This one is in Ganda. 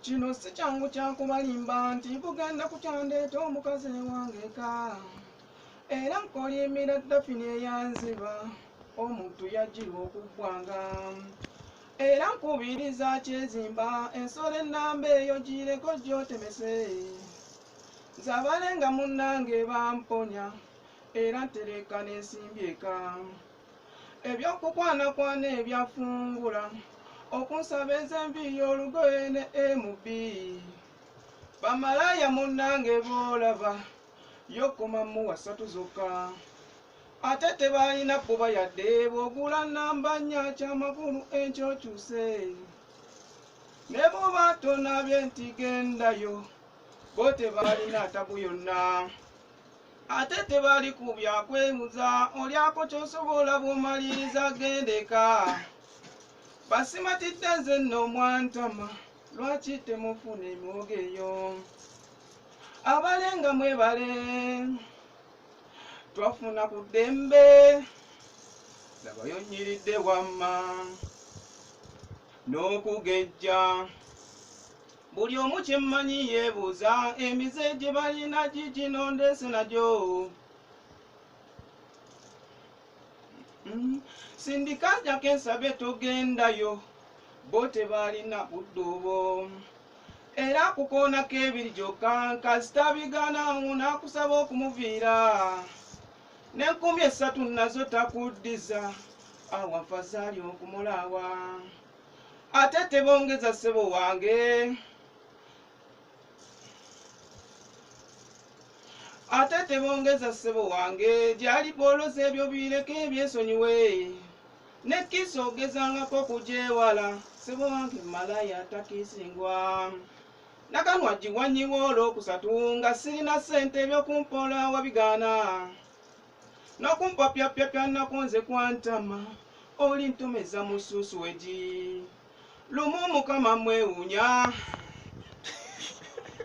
Kino si kyangu kyakubalimba nti kugenda kukyandeeta omukazi wange ka. Era nkolimira Daphne eyanziba omuntu yajjirwa okuggwanga. Era nkubiriza kyezimba ensolo ennamba eyo gireko gy'otemese. Nzabalenga munnange bamponya era ntereka n'ensimbi eka. Ebyokukwanakwana ebyafungula okunsaba enviiri olugoye ne MB. Bamalaya munnange boolaba yokoma mu wasatu zokka. Ate tebalina bbuba yadde bw'ogula nnamba nnya kyamakulu enkyokyuse. Ne bw'oba tonabye nti gendayo bo tebalina tabu yonna. Ate tebali ku byakwebuza olyako ky'osobola bw'omaliriza gendeka. Basimatidde nze nno mwantama lwaki temufuna emwogo eyo. Abalenga mwebale twafuna ku ddembe labayo nnyiridde wamma n'okugejja. Buli omu kyemmanyi yeebuuza emize gye balina gigino ndeese nagyo. Sindika jjako ensabe togendayo bo tebalina budde obwo. Era kukoonako ebiri gyokka kasita bigana n'akusaba okumuviira. N'enkumi 3 nazo takuddiza awafazaali okumulaawa. Ate tebongeza ssebo wange. Ate tebongeza ssebo wange gyali bwoloza ebyo bireke ebyesonyiwe. Nekkisa ogezangako kugyewala ssebo wange malaya atakiisingwa. Nakanwa giwanyiwa olwokusatu nga sirina ssente ebyokumpola wabigaana. N'okumpapyapyapya nakonze kwantama oli ntomeza mu ssuusu wegi. Lumu Mukama mwewuunya.